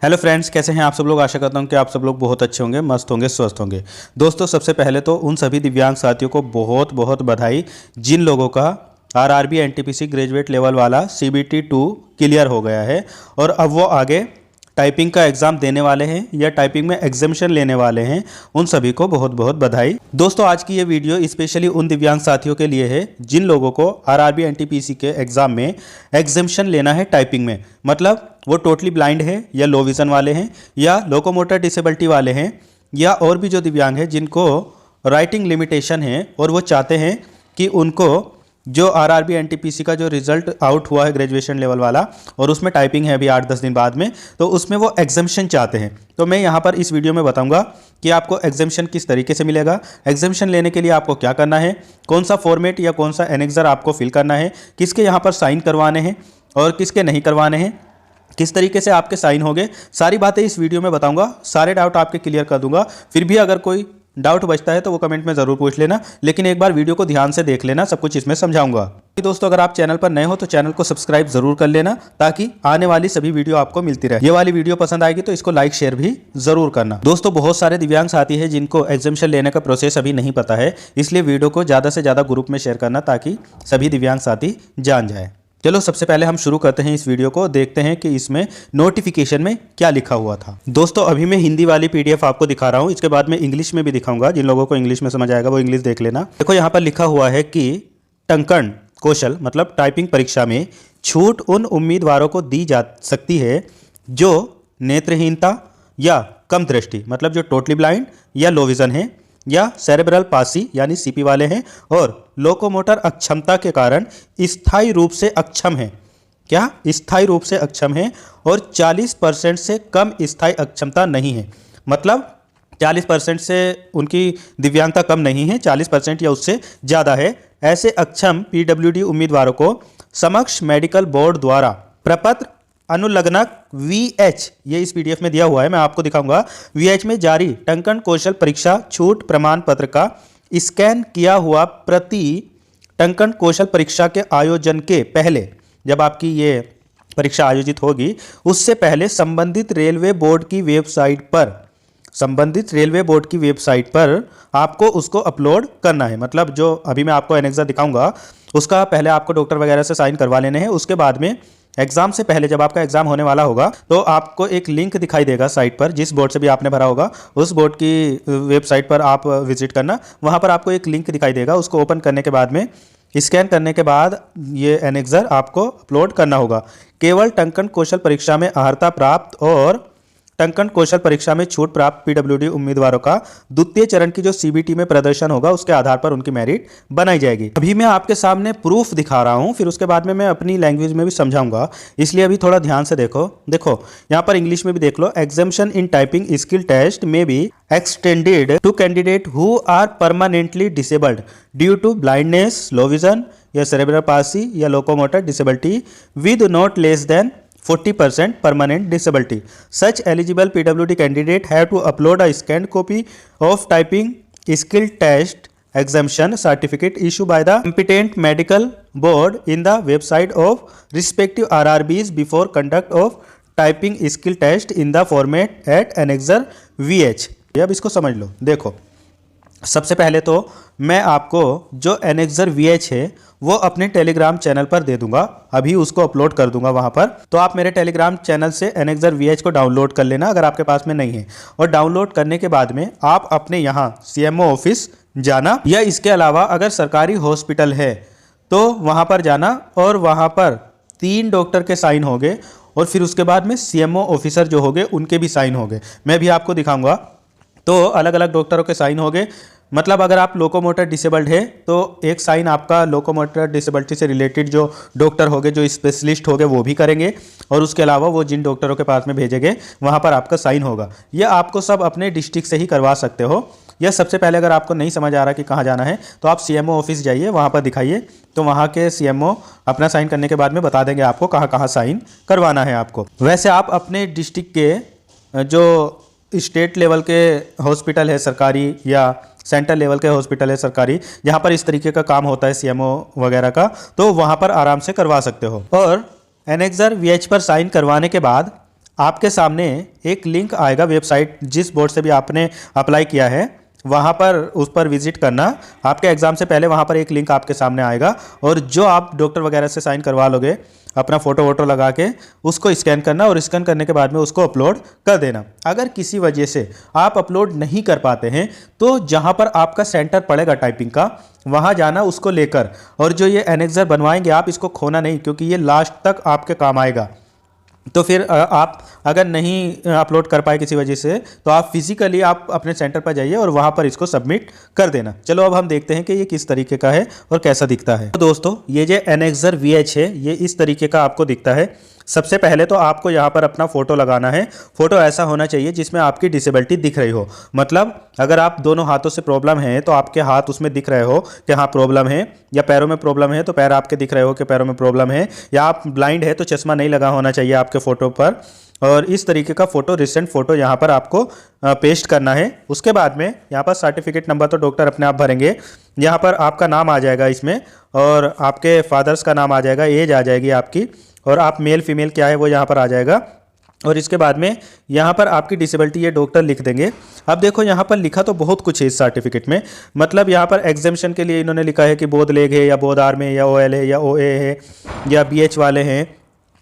Hello friends, कैसे हैं आप सब लोग। आशा करता हूं कि आप सब लोग बहुत अच्छे होंगे, मस्त होंगे, स्वस्थ होंगे। दोस्तों, सबसे पहले तो उन सभी दिव्यांग साथियों को बहुत बहुत बधाई जिन लोगों का आरआरबी एनटीपीसी ग्रेजुएट लेवल वाला सीबीटी 2 क्लियर हो गया है और अब वो आगे टाइपिंग का एग्ज़ाम देने वाले हैं या टाइपिंग में एग्जामिशन लेने वाले हैं। उन सभी को बहुत बहुत बधाई। दोस्तों, आज की ये वीडियो स्पेशली उन दिव्यांग साथियों के लिए है जिन लोगों को आरआरबी एनटीपीसी के एग्ज़ाम में एग्जामिशन लेना है टाइपिंग में। मतलब वो टोटली ब्लाइंड है या लो विज़न वाले हैं या लोकोमोटर डिसेबिलिटी वाले हैं या और भी जो दिव्यांग हैं जिनको राइटिंग लिमिटेशन है और वो चाहते हैं कि उनको जो आरआरबी एनटीपीसी का जो रिजल्ट आउट हुआ है ग्रेजुएशन लेवल वाला और उसमें टाइपिंग है अभी 8-10 दिन बाद में, तो उसमें वो एग्जामिशन चाहते हैं। तो मैं यहाँ पर इस वीडियो में बताऊंगा कि आपको एग्जामिशन किस तरीके से मिलेगा, एग्जामिशन लेने के लिए आपको क्या करना है, कौन सा फॉर्मेट या कौन सा एनेक्सर आपको फिल करना है, किसके यहाँ पर साइन करवाने हैं और किसके नहीं करवाने हैं, किस तरीके से आपके साइन होंगे, सारी बातें इस वीडियो में बताऊंगा। सारे डाउट आपके क्लियर कर दूंगा। फिर भी अगर कोई डाउट बचता है तो वो कमेंट में ज़रूर पूछ लेना, लेकिन एक बार वीडियो को ध्यान से देख लेना, सब कुछ इसमें समझाऊंगा। दोस्तों, अगर आप चैनल पर नए हो तो चैनल को सब्सक्राइब जरूर कर लेना ताकि आने वाली सभी वीडियो आपको मिलती रहे। ये वाली वीडियो पसंद आएगी तो इसको लाइक शेयर भी जरूर करना। दोस्तों, बहुत सारे दिव्यांग साथी हैं जिनको एग्जामिशन लेने का प्रोसेस अभी नहीं पता है, इसलिए वीडियो को ज़्यादा से ज़्यादा ग्रुप में शेयर करना ताकि सभी दिव्यांग साथी जान जाए। चलो, सबसे पहले हम शुरू करते हैं इस वीडियो को, देखते हैं कि इसमें नोटिफिकेशन में क्या लिखा हुआ था। दोस्तों, अभी मैं हिंदी वाली पीडीएफ आपको दिखा रहा हूं, इसके बाद में इंग्लिश में भी दिखाऊंगा। जिन लोगों को इंग्लिश में समझ आएगा वो इंग्लिश देख लेना। देखो, यहाँ पर लिखा हुआ है कि टंकण कौशल मतलब टाइपिंग परीक्षा में छूट उन उम्मीदवारों को दी जा सकती है जो नेत्रहीनता या कम दृष्टि मतलब जो टोटली ब्लाइंड या लो विजन है या सेरेब्रल पासी यानी सीपी वाले हैं और लोकोमोटर अक्षमता के कारण स्थायी रूप से अक्षम हैं। क्या स्थायी रूप से अक्षम हैं और 40% से कम स्थायी अक्षमता नहीं है। मतलब 40% से उनकी दिव्यांगता कम नहीं है, 40% या उससे ज़्यादा है। ऐसे अक्षम पीडब्ल्यूडी उम्मीदवारों को समक्ष मेडिकल बोर्ड द्वारा प्रपत्र अनुलग्नक VH, ये इस PDF में दिया हुआ है, मैं आपको दिखाऊंगा। VH में जारी टंकण कौशल परीक्षा छूट प्रमाण पत्र का स्कैन किया हुआ प्रति टंकण कौशल परीक्षा के आयोजन के पहले, जब आपकी ये परीक्षा आयोजित होगी उससे पहले संबंधित रेलवे बोर्ड की वेबसाइट पर आपको उसको अपलोड करना है। मतलब जो अभी मैं आपको एनेक्सर दिखाऊंगा उसका पहले आपको डॉक्टर वगैरह से साइन करवा लेने हैं। उसके बाद में एग्जाम से पहले जब आपका एग्जाम होने वाला होगा तो आपको एक लिंक दिखाई देगा साइट पर, जिस बोर्ड से भी आपने भरा होगा उस बोर्ड की वेबसाइट पर आप विजिट करना। वहां पर आपको एक लिंक दिखाई देगा, उसको ओपन करने के बाद में स्कैन करने के बाद ये एनेक्सर आपको अपलोड करना होगा। केवल टंकण कौशल परीक्षा में अर्हता प्राप्त और टंकण कौशल परीक्षा में छूट प्राप्त पीडब्ल्यूडी उम्मीदवारों का द्वितीय चरण की जो सीबीटी में प्रदर्शन होगा उसके आधार पर उनकी मेरिट बनाई जाएगी। अभी मैं आपके सामने प्रूफ दिखा रहा हूं, फिर उसके बाद में मैं अपनी लैंग्वेज में भी समझाऊंगा, इसलिए अभी थोड़ा ध्यान से देखो। यहाँ पर इंग्लिश में भी देख लो। Examination in typing skill test में be extended to candidate who are permanently disabled due to blindness, low vision या सेरेब्रल पाल्सी या locomotor disability with not less than 40% permanent disability. Such eligible PWD candidate have to upload a scanned copy of typing skill test exemption certificate issued by the competent medical board in the website of respective RRBs before conduct of typing skill test in the format at annexer VH. अब इसको समझ लो। देखो, सबसे पहले तो मैं आपको जो एनेक्सर VH है वो अपने टेलीग्राम चैनल पर दे दूंगा, अभी उसको अपलोड कर दूंगा वहां पर। तो आप मेरे टेलीग्राम चैनल से एनेक्सर VH को डाउनलोड कर लेना अगर आपके पास में नहीं है, और डाउनलोड करने के बाद में आप अपने यहाँ CMO ऑफिस जाना या इसके अलावा अगर सरकारी हॉस्पिटल है तो वहां पर जाना और वहां पर 3 डॉक्टर के साइन होंगे और फिर उसके बाद में CMO ऑफिसर जो होंगे उनके भी साइन होंगे। मैं भी आपको दिखाऊंगा। तो अलग अलग डॉक्टरों के साइन होंगे। मतलब अगर आप लोकोमोटर डिसेबल्ड है तो एक साइन आपका लोकोमोटर डिसेबिलिटी से रिलेटेड जो डॉक्टर होंगे, जो स्पेशलिस्ट होंगे वो भी करेंगे, और उसके अलावा वो जिन डॉक्टरों के पास में भेजेंगे वहाँ पर आपका साइन होगा। यह आपको सब अपने डिस्ट्रिक्ट से ही करवा सकते हो। या सबसे पहले अगर आपको नहीं समझ आ रहा कि कहाँ जाना है तो आप CMO ऑफिस जाइए, वहाँ पर दिखाइए, तो वहाँ के CMO अपना साइन करने के बाद में बता देंगे आपको कहाँ कहाँ साइन करवाना है आपको। वैसे आप अपने डिस्ट्रिक्ट के जो स्टेट लेवल के हॉस्पिटल है सरकारी या सेंट्रल लेवल के हॉस्पिटल है सरकारी, जहाँ पर इस तरीके का काम होता है CMO वगैरह का, तो वहाँ पर आराम से करवा सकते हो। और एनेक्सर VH पर साइन करवाने के बाद आपके सामने एक लिंक आएगा, वेबसाइट जिस बोर्ड से भी आपने अप्लाई किया है वहाँ पर उस पर विजिट करना। आपके एग्ज़ाम से पहले वहाँ पर एक लिंक आपके सामने आएगा और जो आप डॉक्टर वगैरह से साइन करवा लोगे अपना फ़ोटो वोटो लगा के उसको स्कैन करना और स्कैन करने के बाद में उसको अपलोड कर देना। अगर किसी वजह से आप अपलोड नहीं कर पाते हैं तो जहाँ पर आपका सेंटर पड़ेगा टाइपिंग का वहाँ जाना उसको लेकर, और जो ये एनेक्सर बनवाएंगे आप इसको खोना नहीं क्योंकि ये लास्ट तक आपके काम आएगा। तो फिर आप अगर नहीं अपलोड कर पाए किसी वजह से तो आप फिजिकली आप अपने सेंटर पर जाइए और वहाँ पर इसको सबमिट कर देना। चलो अब हम देखते हैं कि ये किस तरीके का है और कैसा दिखता है। तो दोस्तों ये जो एनेक्सर VH है ये इस तरीके का आपको दिखता है। सबसे पहले तो आपको यहाँ पर अपना फ़ोटो लगाना है। फ़ोटो ऐसा होना चाहिए जिसमें आपकी डिसेबिलिटी दिख रही हो, मतलब अगर आप दोनों हाथों से प्रॉब्लम है तो आपके हाथ उसमें दिख रहे हो कि हाँ प्रॉब्लम है, या पैरों में प्रॉब्लम है तो पैर आपके दिख रहे हो कि पैरों में प्रॉब्लम है, या आप ब्लाइंड है तो चश्मा नहीं लगा होना चाहिए आपके फ़ोटो पर। और इस तरीके का फ़ोटो, रिसेंट फ़ोटो यहाँ पर आपको पेस्ट करना है। उसके बाद में यहाँ पर सर्टिफिकेट नंबर तो डॉक्टर अपने आप भरेंगे। यहाँ पर आपका नाम आ जाएगा इसमें और आपके फादर्स का नाम आ जाएगा, एज आ जाएगी आपकी, और आप मेल फीमेल क्या है वो यहाँ पर आ जाएगा। और इसके बाद में यहाँ पर आपकी डिसेबिलिटी ये डॉक्टर लिख देंगे। अब देखो यहाँ पर लिखा तो बहुत कुछ है इस सर्टिफिकेट में, मतलब यहाँ पर एग्जामिशन के लिए इन्होंने लिखा है कि बोध लेग है या बोध आर्म है या OL है या OA है या BH वाले हैं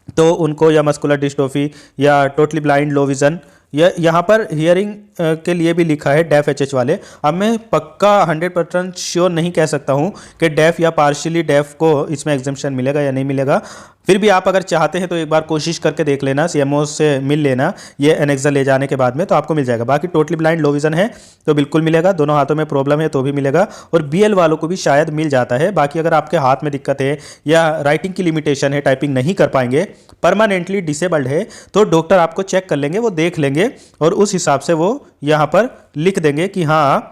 तो उनको, या मस्कुलर डिस्ट्रोफी या टोटली ब्लाइंड लो विज़न, या यहाँ पर हियरिंग के लिए भी लिखा है डेफ HH वाले। अब मैं पक्का 100% श्योर नहीं कह सकता हूँ कि डेफ या पार्शियली डेफ को इसमें एग्जामिशन मिलेगा या नहीं मिलेगा। फिर भी आप अगर चाहते हैं तो एक बार कोशिश करके देख लेना, CMO से मिल लेना ये एनेक्सर ले जाने के बाद में, तो आपको मिल जाएगा। बाकी टोटली ब्लाइंड लो विज़न है तो बिल्कुल मिलेगा, दोनों हाथों में प्रॉब्लम है तो भी मिलेगा, और BL वालों को भी शायद मिल जाता है। बाकी अगर आपके हाथ में दिक्कत है या राइटिंग की लिमिटेशन है, टाइपिंग नहीं कर पाएंगे, परमानेंटली डिसेबल्ड है, तो डॉक्टर आपको चेक कर लेंगे, वो देख लेंगे और उस हिसाब से वो यहाँ पर लिख देंगे कि हाँ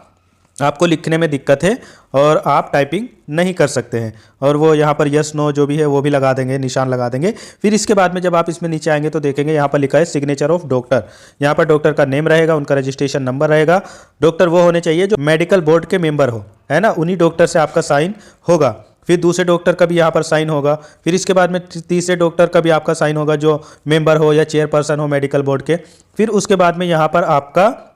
आपको लिखने में दिक्कत है और आप टाइपिंग नहीं कर सकते हैं, और वो यहाँ पर यस नो जो भी है वो भी लगा देंगे, निशान लगा देंगे। फिर इसके बाद में जब आप इसमें नीचे आएंगे तो देखेंगे यहाँ पर लिखा है सिग्नेचर ऑफ डॉक्टर। यहाँ पर डॉक्टर का नेम रहेगा, उनका रजिस्ट्रेशन नंबर रहेगा। डॉक्टर वो होने चाहिए जो मेडिकल बोर्ड के मेंबर हो, है ना, उन्हीं डॉक्टर से आपका साइन होगा। फिर दूसरे डॉक्टर का भी यहाँ पर साइन होगा। फिर इसके बाद में तीसरे डॉक्टर का भी आपका साइन होगा जो मेंबर हो या चेयरपर्सन हो मेडिकल बोर्ड के। फिर उसके बाद में यहाँ पर आपका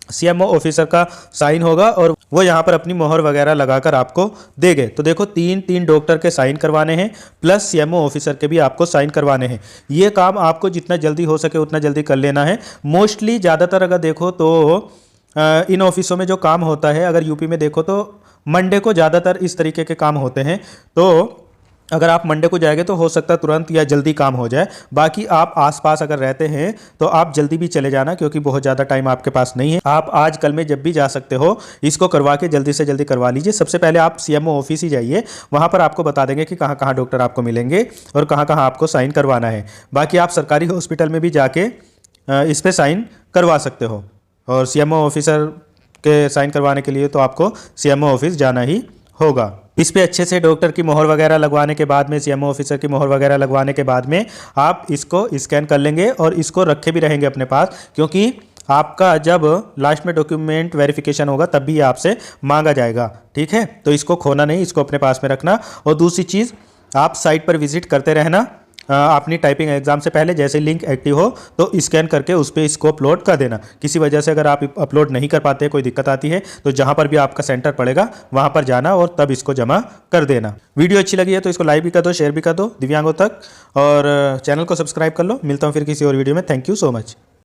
CMO ऑफिसर का साइन होगा और वो यहाँ पर अपनी मोहर वगैरह लगाकर आपको देंगे। तो देखो तीन डॉक्टर के साइन करवाने हैं प्लस CMO ऑफिसर के भी आपको साइन करवाने हैं। ये काम आपको जितना जल्दी हो सके उतना जल्दी कर लेना है। मोस्टली ज़्यादातर अगर देखो तो इन ऑफिसों में जो काम होता है, अगर यूपी में देखो तो मंडे को ज़्यादातर इस तरीके के काम होते हैं। तो अगर आप मंडे को जाएंगे तो हो सकता है तुरंत या जल्दी काम हो जाए। बाकी आप आसपास अगर रहते हैं तो आप जल्दी भी चले जाना क्योंकि बहुत ज़्यादा टाइम आपके पास नहीं है। आप आज कल में जब भी जा सकते हो इसको करवा के जल्दी से जल्दी करवा लीजिए। सबसे पहले आप CMO ऑफिस ही जाइए, वहाँ पर आपको बता देंगे कि कहाँ कहाँ डॉक्टर आपको मिलेंगे और कहाँ कहाँ आपको साइन करवाना है। बाकी आप सरकारी हॉस्पिटल में भी जाके इस पर साइन करवा सकते हो, और CMO ऑफिसर के साइन करवाने के लिए तो आपको CMO ऑफिस जाना ही होगा। इस पे अच्छे से डॉक्टर की मोहर वगैरह लगवाने के बाद में, CMO ऑफिसर की मोहर वगैरह लगवाने के बाद में आप इसको स्कैन कर लेंगे और इसको रखे भी रहेंगे अपने पास, क्योंकि आपका जब लास्ट में डॉक्यूमेंट वेरिफिकेशन होगा तब भी आपसे मांगा जाएगा। ठीक है, तो इसको खोना नहीं, इसको अपने पास में रखना। और दूसरी चीज़, आप साइट पर विजिट करते रहना अपनी टाइपिंग एग्जाम से पहले। जैसे लिंक एक्टिव हो तो स्कैन करके उस पर इसको अपलोड कर देना। किसी वजह से अगर आप अपलोड नहीं कर पाते, कोई दिक्कत आती है, तो जहां पर भी आपका सेंटर पड़ेगा वहां पर जाना और तब इसको जमा कर देना। वीडियो अच्छी लगी है तो इसको लाइक भी कर दो, शेयर भी कर दो दिव्यांगों तक, और चैनल को सब्सक्राइब कर लो। मिलता हूँ फिर किसी और वीडियो में। Thank you so much.